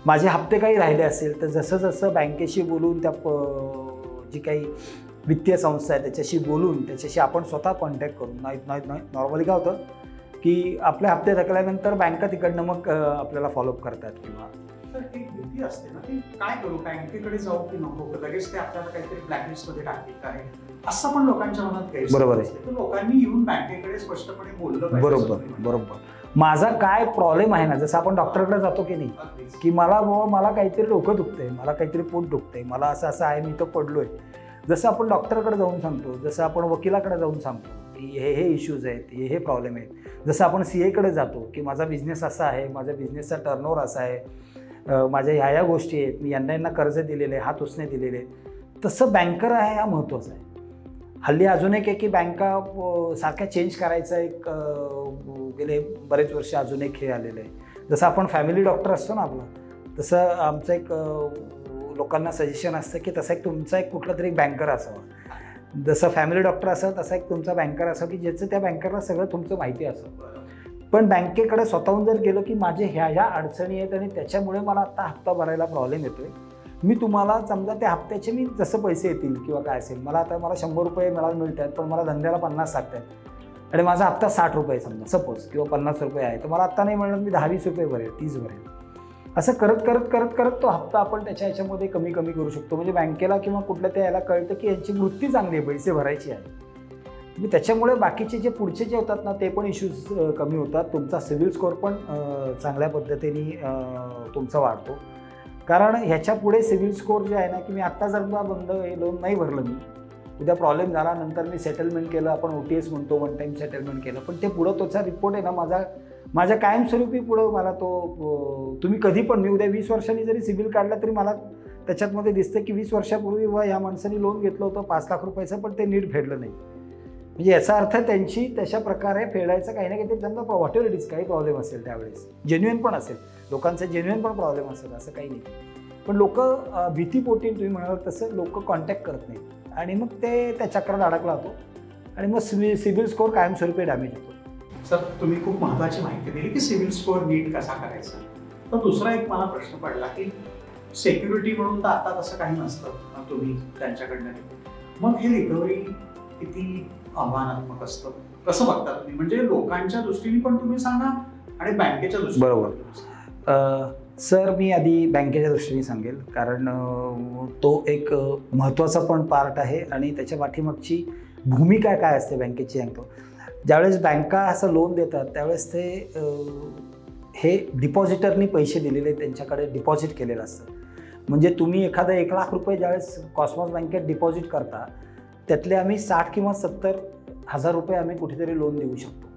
माझे हप्ते काही राहिले असेल तर जसं जसं बँकेशी बोलून त्या जी काही वित्तीय संस्था आहे त्याच्याशी बोलून त्याच्याशी आपण स्वतः कॉन्टॅक्ट करून नाही नॉर्मली काय होतं की आपले हप्ते थकल्यानंतर बँका तिकडनं मग आपल्याला फॉलोअप करतात. किंवा तर एक भीती असते ना ती काय करू, बँकेकडे जाऊ की नको, लगेच ते आपल्याला काहीतरी ब्लॅकलिस्टमध्ये टाकतील काय, असं पण लोकांच्या मनात काही बरोबर आहे. तर लोकांनी येऊन बँकेकडे स्पष्टपणे बोललं पाहिजे. बरोबर. माझा काय प्रॉब्लेम आहे ना, जसं आपण डॉक्टरकडे जातो की नाही की मला काहीतरी डोकं दुखतंय, मला काहीतरी पोट दुखतंय, मला असं आहे, मी तर पडलोय. जसं आपण डॉक्टरकडे जाऊन सांगतो, जसं आपण वकिलाकडे जाऊन सांगतो की हे इश्यूज आहेत, हे प्रॉब्लेम आहेत, जसं आपण CA कडे जातो की माझा बिझनेस असा आहे, माझ्या बिझनेसचा टर्नओव्हर असा आहे, माझ्या ह्या गोष्टी आहेत, मी यांना कर्ज दिलेले, हात उसने दिलेले, तसं बँकर आहे हा महत्त्वाचा आहे. हल्ली अजून एक आहे की बँका सारख्या चेंज करायचा एक गेले बरेच वर्ष अजून एक हे आलेलं आहे. जसं आपण फॅमिली डॉक्टर असतो ना आपला, तसं आमचं एक लोकांना सजेशन असतं की तसा एक तुमचा एक कुठला तरी बँकर असावा. जसं फॅमिली डॉक्टर असावं तसा एक तुमचा बँकर असावा की ज्याचं त्या बँकरला सगळं तुमचं माहिती असावं. पण बँकेकडे स्वतःहून जर गेलो की माझे ह्या अडचणी आहेत आणि त्याच्यामुळे मला आता हप्ता भरायला प्रॉब्लेम येतोय, मी तुम्हाला समजा त्या हप्त्याचे मी जसं पैसे येतील किंवा काय असेल, मला 100 रुपये मिळत आहेत पण मला धंद्याला 50 लागतात आणि माझा हप्ता 60 रुपये समजा सपोज किंवा 50 रुपये आहे, तर मला आत्ता नाही मिळणार, मी 10-20 रुपये भरेल, 30 भरेल. असं करत तो हप्ता आपण ह्याच्यामध्ये कमी करू शकतो. म्हणजे बँकेला किंवा कुठल्या त्या याला कळतं की यांची वृत्ती चांगली आहे, पैसे भरायची आहे. मी त्याच्यामुळे बाकीचे जे पुढचे जे होतात ना ते पण इश्यूज कमी होतात. तुमचा सिबिल स्कोअर पण चांगल्या पद्धतीने तुमचा वाढतो. कारण ह्याच्या पुढे सिबिल स्कोअर जे आहे ना की मी आत्ता जर बंद लोन नाही भरलं, मी उद्या प्रॉब्लेम झाला, नंतर मी सेटलमेंट केलं, आपण OTS म्हणतो, वन टाईम सेटलमेंट केलं, पण ते पुढं त्याचा रिपोर्ट आहे ना माझ्या कायमस्वरूपी पुढं मला तो तुम्ही कधी पण मी उद्या 20 वर्षांनी जरी सिबिल काढला तरी मला त्याच्यातमध्ये दिसतं की 20 वर्षापूर्वी या माणसाने लोन घेतलं होतं 5 लाख रुपयाचं पण ते नीट फेडलं नाही. म्हणजे याचा अर्थ त्यांची तशा प्रकारे फेडायचं काही ना काहीतरी त्यांना व्हॉटेवर इट इज काही प्रॉब्लेम असेल त्यावेळेस, जेन्युइन पण असेल, लोकांचं जेन्युइन पण प्रॉब्लेम असेल, असं काही नाही. पण लोक भीतीपोटी तुम्ही म्हणाल तसं लोक कॉन्टॅक्ट करत नाहीत आणि मग ते त्या चक्रात अडकला होतो आणि मग सिबिल स्कोअर कायमस्वरूपी डॅमेज होतो. सर तुम्ही खूप महत्त्वाची माहिती दिली की सिबिल स्कोअर नीट कसा करायचा. तर दुसरा एक मला प्रश्न पडला की सिक्युरिटी म्हणून तर आता तसं काही नसतं, तुम्ही त्यांच्याकडनं मग हे रिकव्हरी किती आव्हानात्मक असतं, कसं बघता तुम्ही? म्हणजे लोकांच्या दृष्टीने पण तुम्ही सांगा आणि बँकेच्या दृष्टीने. बरोबर. सर मी आधी बँकेच्या दृष्टीने सांगेल, कारण तो एक महत्त्वाचा पण पार्ट आहे आणि त्याच्या पाठीमागची भूमिका काय असते बँकेची सांगतो. ज्यावेळेस बँका असं लोन देतात त्यावेळेस ते हे डिपॉझिटरनी पैसे दिलेले त्यांच्याकडे डिपॉझिट केलेलं असतं. म्हणजे तुम्ही एखादा 1 लाख रुपये ज्यावेळेस कॉस्मॉस बँकेत डिपॉझिट करता त्यातले आम्ही 60 किंवा 70 हजार रुपये आम्ही कुठेतरी लोन देऊ शकतो.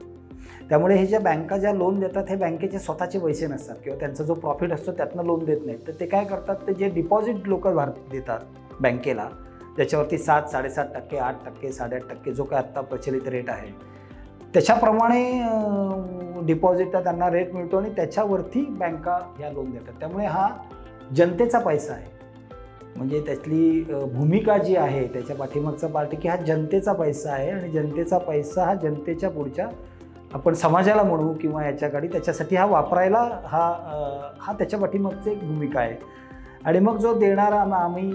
त्यामुळे हे ज्या बँका ज्या लोन देतात हे बँकेचे स्वतःचे पैसे नसतात किंवा त्यांचा जो प्रॉफिट असतो त्यातनं लोन देत नाहीत. तर ते काय करतात, ते जे डिपॉझिट लोक देतात बँकेला त्याच्यावरती 7, 7.5%, 8%, 8.5% जो काय आत्ता प्रचलित रेट आहे त्याच्याप्रमाणे डिपॉझिट त्यांना रेट मिळतो आणि त्याच्यावरती बँका ह्या लोन देतात. त्यामुळे हा जनतेचा पैसा आहे. म्हणजे त्यातली भूमिका जी आहे त्याच्या पाठीमागचा पार्ट की हा जनतेचा पैसा आहे आणि जनतेचा पैसा हा जनतेच्या पुढच्या आपण समाजाला म्हणू किंवा याच्याकडे त्याच्यासाठी हा वापरायला हा त्याच्या पाठीमागची एक भूमिका आहे. आणि मग जो देणारा आम्ही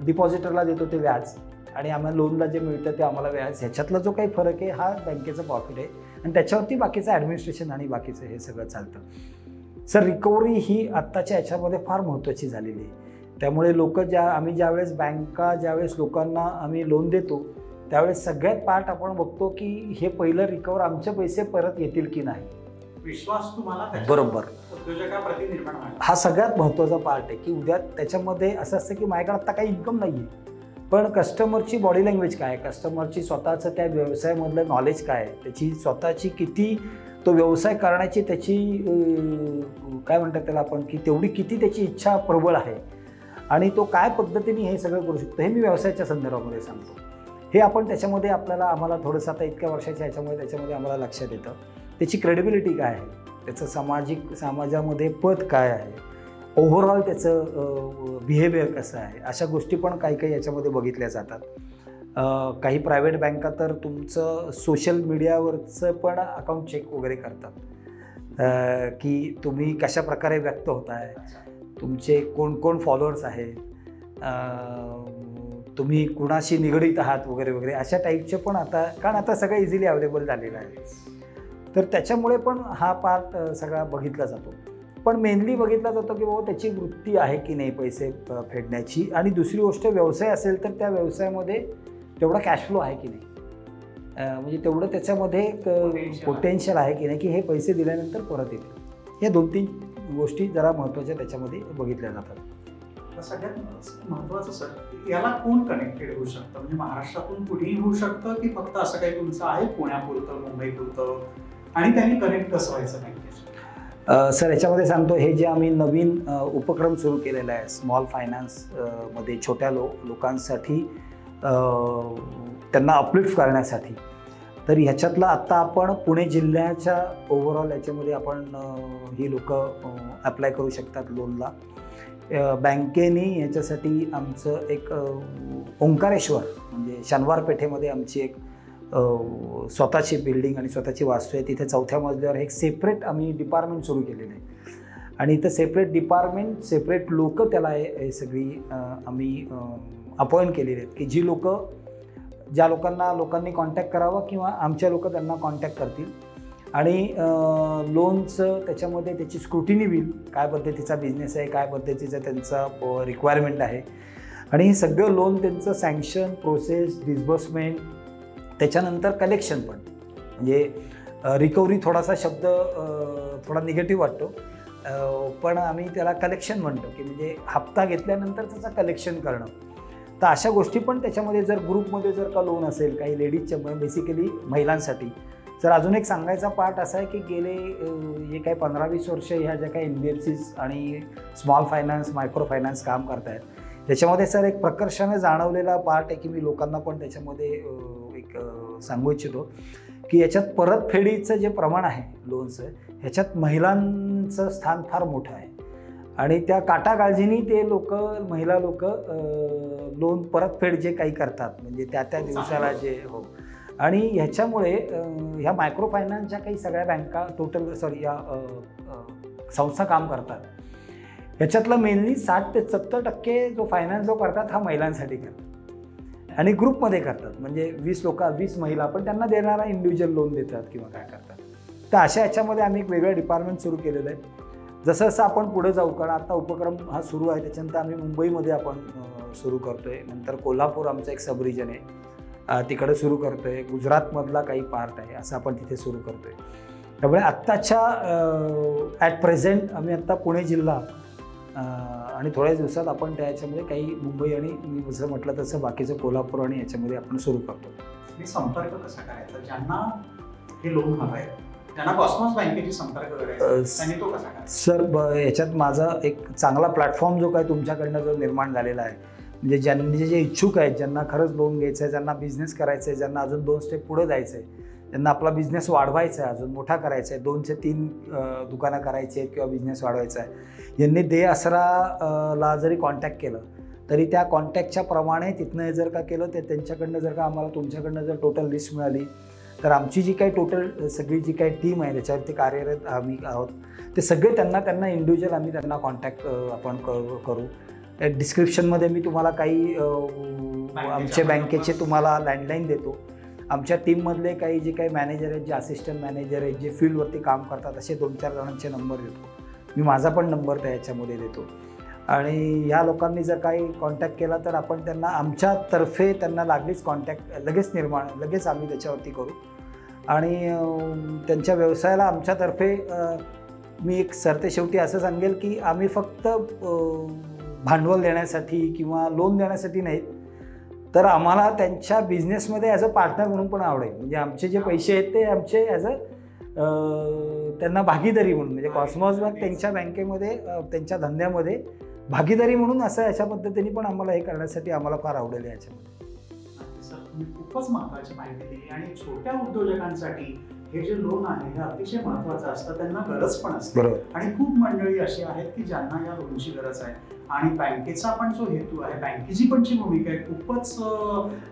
डिपॉझिटरला देतो ते व्याज आणि आम्हाला लोनला जे मिळतं ते आम्हाला व्याज, ह्याच्यातला जो काही फरक आहे हा बँकेचा प्रॉफिट आहे आणि त्याच्यावरती बाकीचं ॲडमिनिस्ट्रेशन आणि बाकीचं हे सगळं चालतं. सर रिकव्हरी ही आत्ताच्या ह्याच्यामध्ये फार महत्त्वाची झालेली आहे. त्यामुळे लोक आम्ही ज्यावेळेस बँका ज्यावेळेस लोकांना आम्ही लोन देतो त्यावेळेस सगळ्यात पार्ट आपण बघतो की हे पहिलं रिकवर आमचे पैसे परत येतील की नाही, विश्वास तुम्हाला बरोबर उद्योजकाप्रती निर्माण व्हायला हा सगळ्यात महत्त्वाचा पार्ट आहे. की उद्या त्याच्यामध्ये असं असतं की माझ्याकडे आत्ता काही इन्कम नाही आहे पण कस्टमरची बॉडी लँग्वेज काय आहे, कस्टमरची स्वतःचं त्या व्यवसायामधलं नॉलेज काय आहे, त्याची स्वतःची किती तो व्यवसाय करण्याची त्याची काय म्हणतात त्याला आपण की तेवढी किती त्याची इच्छा प्रबळ आहे आणि तो काय पद्धतीने हे सगळं करू शकतो हे मी व्यवसायाच्या संदर्भामध्ये सांगतो. हे आपण त्याच्यामध्ये आम्हाला थोडंसं आता इतक्या वर्षाच्या त्याच्यामध्ये आम्हाला लक्षात येतं त्याची क्रेडिबिलिटी काय आहे, त्याचं समाजामध्ये पद काय आहे, ओव्हरऑल त्याचं बिहेवियर कसं आहे, अशा गोष्टी पण काही याच्यामध्ये बघितल्या जातात. काही प्रायव्हेट बँका तर तुमचं सोशल मीडियावरचं पण अकाउंट चेक वगैरे करतात की तुम्ही कशा प्रकारे व्यक्त होत आहे, तुमचे कोण फॉलोअर्स आहेत, तुम्ही कुणाशी निगडीत आहात वगैरे वगैरे अशा टाईपचे पण आता कारण आता सगळं इझिली अवेलेबल झालेलं आहे. तर त्याच्यामुळे पण हा पार्ट सगळा बघितला जातो. पण मेनली बघितला जातो की बाबा त्याची वृत्ती आहे की नाही पैसे फेडण्याची आणि दुसरी गोष्ट व्यवसाय असेल तर त्या व्यवसायामध्ये तेवढा कॅश फ्लो आहे की नाही, म्हणजे तेवढं त्याच्यामध्ये पोटेन्शियल आहे की नाही की हे पैसे दिल्यानंतर परत येतील. या 2-3 गोष्टी जरा महत्त्वाच्या त्याच्यामध्ये बघितल्या जातात. सगळ्यात महत्त्वाचं सर याला कोण कनेक्टेड होऊ शकतं, म्हणजे महाराष्ट्रातून कुठेही होऊ शकतं की फक्त असं काही तुमचं आहे पुण्यापुरतं मुंबईपुरतं आणि त्यांनी कनेक्ट कसं व्हायचं बँकेशी? सर याच्यामध्ये सांगतो हे जे आम्ही नवीन उपक्रम सुरू केलेला आहे स्मॉल फायनान्स मध्ये छोट्या लोकांसाठी त्यांना अपलिफ्ट करण्यासाठी, तर ह्याच्यातलं आत्ता आपण पुणे जिल्ह्याच्या ओव्हरऑल याच्यामध्ये आपण ही लोक अप्लाय करू शकतात लोनला. बँकेने याच्यासाठी आमचं एक ओंकारेश्वर म्हणजे शनिवार पेठेमध्ये आमची एक स्वतःची बिल्डिंग आणि स्वतःची वास्तू आहे. तिथे 4थ्या मजल्यावर एक सेपरेट आम्ही डिपार्टमेंट सुरू केलेलं आहे आणि इथं सेपरेट डिपार्टमेंट सेपरेट लोक त्याला हे सगळी आम्ही अपॉइंट केलेली आहेत की जी ज्या लोकांनी कॉन्टॅक्ट करावं किंवा आमच्या लोक त्यांना कॉन्टॅक्ट करतील आणि लोनचं त्याच्यामध्ये त्याची स्क्रुटिनी होईल, काय पद्धतीचा बिझनेस आहे, काय पद्धतीचा त्यांचा रिक्वायरमेंट आहे आणि हे सगळं लोन त्यांचं सँक्शन प्रोसेस डिस्बर्समेंट त्याच्यानंतर कलेक्शन पण म्हणजे रिकव्हरी थोडासा शब्द थोडा निगेटिव्ह वाटतो पण आम्ही त्याला कलेक्शन म्हणतो की म्हणजे हप्ता घेतल्यानंतर त्याचं कलेक्शन करणं. तर अशा गोष्टी पण त्याच्यामध्ये जर ग्रुपमध्ये जर का लोन असेल काही लेडीजच्या बेसिकली महिलांसाठी. तर अजून एक सांगायचा पार्ट असा आहे की गेले हे काही 15-20 वर्ष ह्या ज्या काही NBFCs आणि स्मॉल फायनान्स मायक्रो फायनान्स काम करत आहेत त्याच्यामध्ये सर एक प्रकर्षाने जाणवलेला पार्ट आहे की मी लोकांना पण त्याच्यामध्ये एक सांगू इच्छितो की याच्यात परतफेडीचं जे प्रमाण आहे लोनचं ह्याच्यात महिलांचं स्थान फार मोठं आहे आणि त्या काटाकाळजीने ते महिला लोक लोन परतफेड जे काही करतात म्हणजे त्या दिवसाला जे हो आणि ह्याच्यामुळे ह्या मायक्रो फायनान्सच्या काही सगळ्या बँका या संस्था काम करतात. ह्याच्यातला मेनली 60 ते 70% जो फायनान्स जो करतात हा महिलांसाठी करतात आणि ग्रुपमध्ये करतात म्हणजे 20 महिला पण त्यांना देणारा इंडिव्हिज्युअल लोन देतात किंवा काय करतात. तर अशा ह्याच्यामध्ये आम्ही एक वेगळं डिपार्टमेंट सुरू केलेलं आहे. जसं जसं आपण पुढे जाऊ कारण आता उपक्रम हा सुरू आहे त्याच्यानंतर आम्ही मुंबईमध्ये आपण सुरू करतो आहे, नंतर कोल्हापूर आमचं एक सब रिजन आहे तिकडे सुरू करतो आहे, गुजरातमधला काही पार्ट आहे असं आपण तिथे सुरू करतो आहे. त्यामुळे आत्ताच्या ॲट प्रेझेंट आम्ही आत्ता पुणे जिल्हा आणि थोड्याच दिवसात आपण त्याच्यामध्ये काही मुंबई आणि मी जसं म्हटलं तसं बाकीचं कोल्हापूर आणि याच्यामध्ये आपण सुरू करतो. मी संपर्क कसा करायचा ज्यांना हे लोन हवं आहे त्यांना कॉस्मॉस बँकेशी संपर्क करायचा त्यांनी तो कसा करायचा? सर याच्यात माझा एक चांगला प्लॅटफॉर्म जो काय तुमच्याकडनं जो निर्माण झालेला आहे म्हणजे जे इच्छुक आहेत ज्यांना खरंच लोन घ्यायचं आहे, ज्यांना बिझनेस करायचं आहे, ज्यांना अजून 2 स्टेप पुढे जायचं आहे, त्यांना आपला बिझनेस वाढवायचा आहे, अजून मोठा करायचा आहे, 2 ते 3 दुकानं करायची आहेत किंवा बिझनेस वाढवायचा आहे, यांनी दे आसराला जरी कॉन्टॅक्ट केलं तरी त्या कॉन्टॅक्टच्या प्रमाणे तिथनं जर का केलं ते त्यांच्याकडनं जर का आम्हाला तुमच्याकडनं जर टोटल लिस्ट मिळाली तर आमची जी काही टोटल सगळी जी काही टीम आहे त्याच्यावरती कार्यरत आम्ही आहोत ते सगळे त्यांना इंडिव्हिज्युअल आम्ही त्यांना कॉन्टॅक्ट आपण करू. डिस्क्रिप्शनमध्ये मी तुम्हाला काही आमच्या बँकेचे तुम्हाला लँडलाईन देतो. आमच्या टीममधले काही जे काही मॅनेजर आहेत जे असिस्टंट मॅनेजर आहेत जे फील्डवरती काम करतात असे 2-4 जणांचे नंबर देतो. मी माझा पण नंबर त्या याच्यामध्ये देतो आणि ह्या लोकांनी जर काही कॉन्टॅक्ट केला तर आपण त्यांना आमच्यातर्फे त्यांना लागलीच कॉन्टॅक्ट लगेच आम्ही त्याच्यावरती करू आणि त्यांच्या व्यवसायाला आमच्यातर्फे मी एक सरते शेवटी असं सांगेल की आम्ही फक्त भांडवल देण्यासाठी किंवा लोन देण्यासाठी नाहीत तर आम्हाला त्यांच्या बिझनेसमध्ये ॲज अ पार्टनर म्हणून पण आवडेल. म्हणजे आमचे जे पैसे आहेत ते आमचे ॲज अ त्यांना भागीदारी म्हणून, म्हणजे कॉस्मॉस बँक त्यांच्या बँकेमध्ये त्यांच्या धंद्यामध्ये भागीदारी म्हणून असं अशा पद्धतीने पण आम्हाला हे करण्यासाठी आम्हाला फार आवडेल याच्यामध्ये. सर तुम्ही खूपच महत्त्वाची माहिती दिली. आणि छोट्या उद्योजकांसाठी हे जे लोन आहे हे अतिशय महत्त्वाचं असतं, त्यांना गरज पण असते. बरोबर. आणि खूप मंडळी अशी आहेत की ज्यांना या लोनची गरज आहे. आणि बँकेचा पण जो हेतू आहे, बँकेची पण जी भूमिका आहे खूपच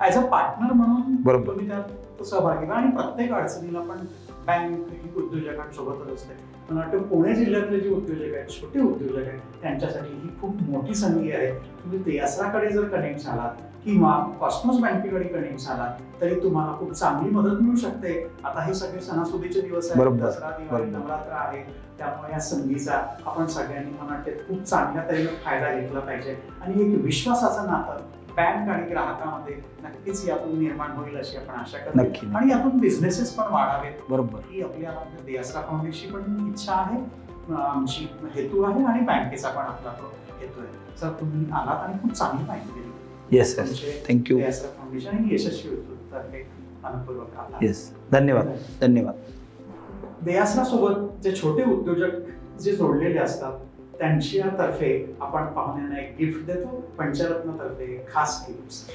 ॲज अ पार्टनर म्हणून तुम्ही त्यात सहभागी व्हा. आणि प्रत्येक अडचणीला पण बँक ही उद्योजकांसोबतच असते. मला वाटतं पुणे जिल्ह्यातले जे उद्योजक आहेत, छोटे उद्योजक आहेत, त्यांच्यासाठी ही खूप मोठी संधी आहे. तुम्ही देसासराकडे जर कनेक्ट झालात किंवा कॉस्मॉस बँकेकडे कनेक्ट झालात तरी तुम्हाला खूप चांगली मदत मिळू शकते. आता हे सगळे सणासुदीचे दिवस आहेत, दसरा, दिवाळी, नवरात्र आहे, त्यामुळे या संधीचा आपण सगळ्यांनी मला वाटते खूप चांगल्या तऱ्हेने फायदा घेतला पाहिजे. आणि एक विश्वासाचं नातं बँक आणि ग्राहकामध्ये नक्कीच यातून निर्माण होईल अशी आपण आशा करतो. आणि यातून बिझनेसेस पण वाढावेत. बरोबर. ही आपल्या देसासरा फाउंडेशनची पण इच्छा आहे, आमची हेतू आहे आणि बँकेचा पण आपला तो हेतू आहे. सर तुम्ही आलात आणि खूप चांगली माहिती दिली. Yes sir, thank you. देसासरा फाउंडेशन आणि यशस्वी उद्योजकतर्फे मनपूर्वक आभार. येस, धन्यवाद. धन्यवाद. देसासरा सोबत जे छोटे उद्योजक जे जोडलेले असतात त्यांच्या तर्फे आपण पाहुण्यांना एक गिफ्ट देतो. पंचरत्न तर्फे खास गिफ्ट.